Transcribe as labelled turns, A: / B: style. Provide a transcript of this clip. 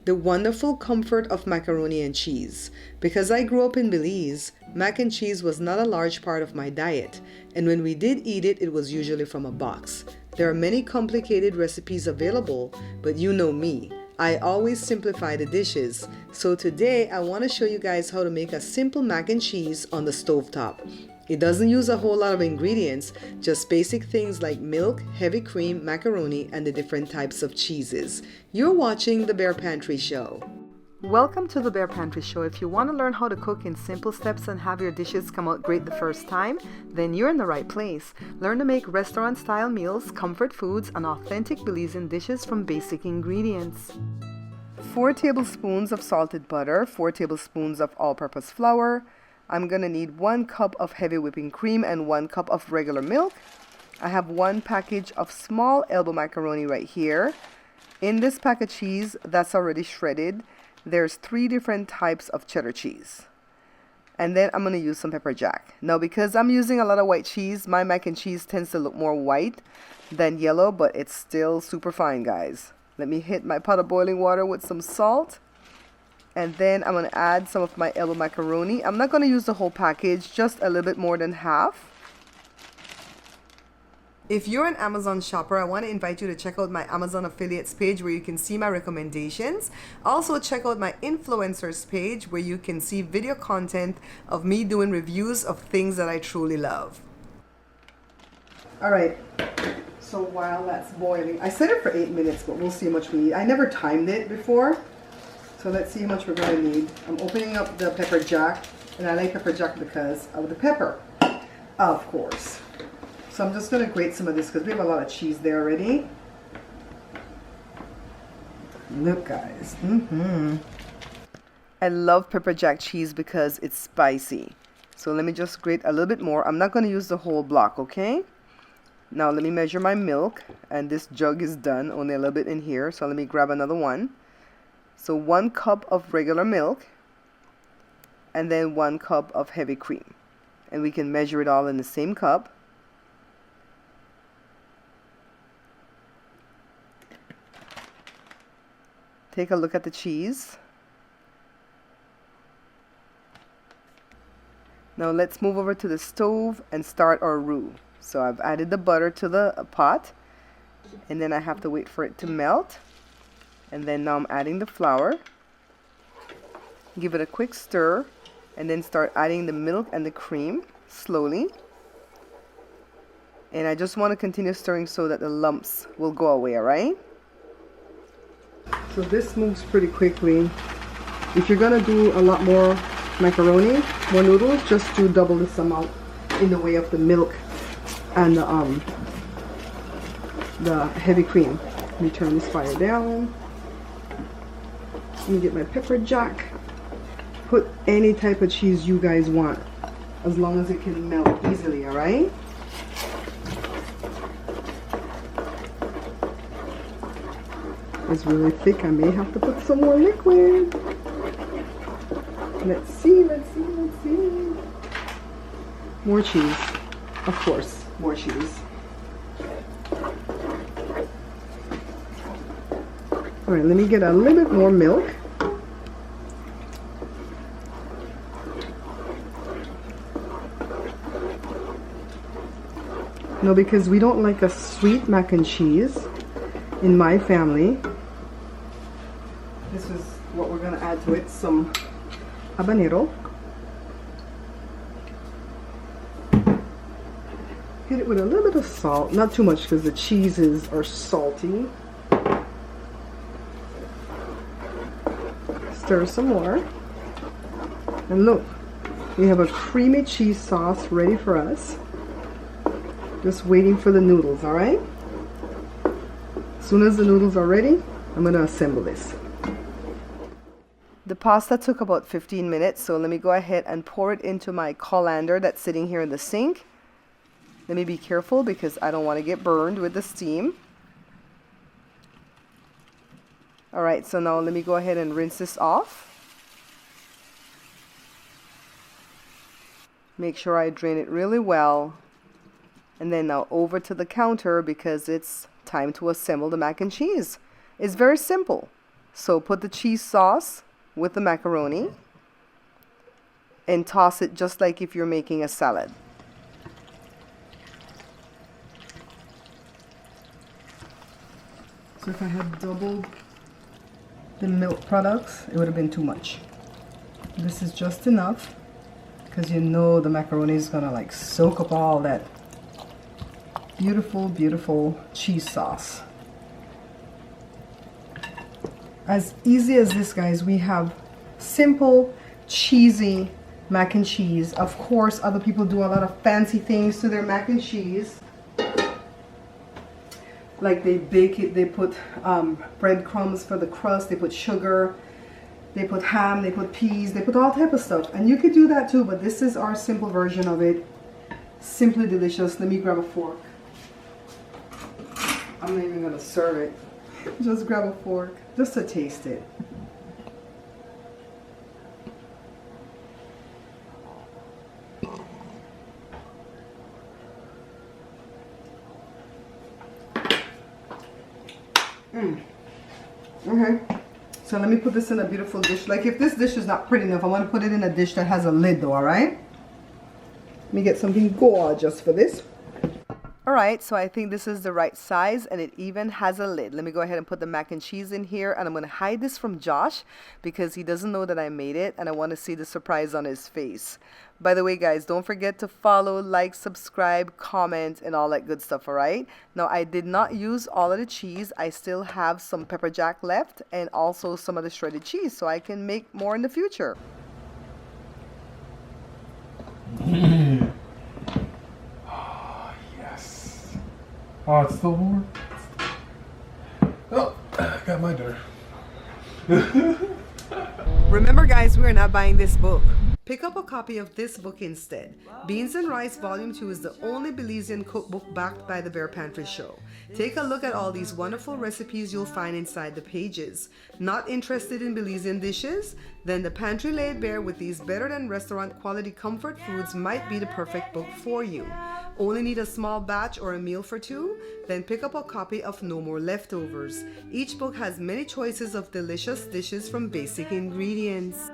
A: The wonderful comfort of macaroni and cheese. Because I grew up in Belize, mac and cheese was not a large part of my diet, and when we did eat it, it was usually from a box. There are many complicated recipes available, but you know me. I always simplify the dishes. So today I want to show you guys how to make a simple mac and cheese on the stovetop. It doesn't use a whole lot of ingredients, just basic things like milk, heavy cream, macaroni, and the different types of cheeses. You're watching the Bare Pantry Show. Welcome to the Bare Pantry Show. If you want to learn how to cook in simple steps and have your dishes come out great the first time, then you're in the right place. Learn to make restaurant-style meals, comfort foods, and authentic Belizean dishes from basic ingredients. 4 tablespoons of salted butter, 4 tablespoons of all-purpose flour. I'm going to need 1 cup of heavy whipping cream and 1 cup of regular milk. I have 1 package of small elbow macaroni right here. In this pack of cheese that's already shredded, there's 3 different types of cheddar cheese. And then I'm going to use some pepper jack. Now because I'm using a lot of white cheese, my mac and cheese tends to look more white than yellow, but it's still super fine, guys. Let me hit my pot of boiling water with some salt. And then I'm going to add some of my elbow macaroni. I'm not going to use the whole package, just a little bit more than half. If you're an Amazon shopper, I want to invite you to check out my Amazon affiliates page where you can see my recommendations. Also check out my influencers page where you can see video content of me doing reviews of things that I truly love. Alright, so while that's boiling, I set it for 8 minutes, but we'll see how much we need. I never timed it before. So let's see how much we're going to need. I'm opening up the pepper jack, and I like pepper jack because of the pepper, of course. So I'm just going to grate some of this because we have a lot of cheese there already. Look, guys. I love pepper jack cheese because it's spicy. So let me just grate a little bit more. I'm not going to use the whole block, okay? Now let me measure my milk, and this jug is done, only a little bit in here. So let me grab another one. So 1 cup of regular milk and then 1 cup of heavy cream. And we can measure it all in the same cup. Take a look at the cheese. Now let's move over to the stove and start our roux. So I've added the butter to the pot, and then I have to wait for it to melt. And then now I'm adding the flour. Give it a quick stir, and then start adding the milk and the cream slowly. And I just want to continue stirring so that the lumps will go away, alright? So this moves pretty quickly. If you're going to do a lot more macaroni, more noodles, just do double this amount in the way of the milk and the heavy cream. Let me turn this fire down. Let me get my pepper jack. Put any type of cheese you guys want, as long as it can melt easily, alright? It's really thick. I may have to put some more liquid. Let's see. More cheese. Of course, more cheese. Alright, let me get a little bit more milk. No, because we don't like a sweet mac and cheese in my family. This is what we're going to add to it, some habanero. Hit it with a little bit of salt, not too much because the cheeses are salty. Stir some more. And look, we have a creamy cheese sauce ready for us. Just waiting for the noodles, alright? As soon as the noodles are ready, I'm going to assemble this. The pasta took about 15 minutes, so let me go ahead and pour it into my colander that's sitting here in the sink. Let me be careful because I don't want to get burned with the steam. Alright, so now let me go ahead and rinse this off. Make sure I drain it really well. And then now over to the counter because it's time to assemble the mac and cheese. It's very simple. So put the cheese sauce with the macaroni and toss it just like if you're making a salad. So if I had doubled the milk products, it would have been too much. This is just enough because you know the macaroni is gonna like soak up all that beautiful, beautiful cheese sauce. As easy as this, guys, we have simple, cheesy mac and cheese. Of course, other people do a lot of fancy things to their mac and cheese. Like they bake it, they put breadcrumbs for the crust, they put sugar, they put ham, they put peas, they put all type of stuff. And you could do that too, but this is our simple version of it. Simply delicious. Let me grab a fork. I'm not even gonna serve it. Just grab a fork, just to taste it. Okay, so let me put this in a beautiful dish. Like if this dish is not pretty enough, I want to put it in a dish that has a lid though, alright? Let me get something gorgeous for this. Alright, so I think this is the right size and it even has a lid. Let me go ahead and put the mac and cheese in here, and I'm going to hide this from Josh because he doesn't know that I made it and I want to see the surprise on his face. By the way, guys, don't forget to follow, like, subscribe, comment, and all that good stuff, alright? Now, I did not use all of the cheese. I still have some pepper jack left and also some of the shredded cheese, so I can make more in the future.
B: Oh, yes. Oh, it's still warm. Oh, I got my dinner.
A: Remember, guys, we are not buying this book. Pick up a copy of this book instead. Beans and Rice Volume 2 is the only Belizean cookbook backed by the Bare Pantry Show. Take a look at all these wonderful recipes you'll find inside the pages. Not interested in Belizean dishes? Then The Pantry Laid Bare with these better than restaurant quality comfort foods might be the perfect book for you. Only need a small batch or a meal for two? Then pick up a copy of No More Leftovers. Each book has many choices of delicious dishes from basic ingredients.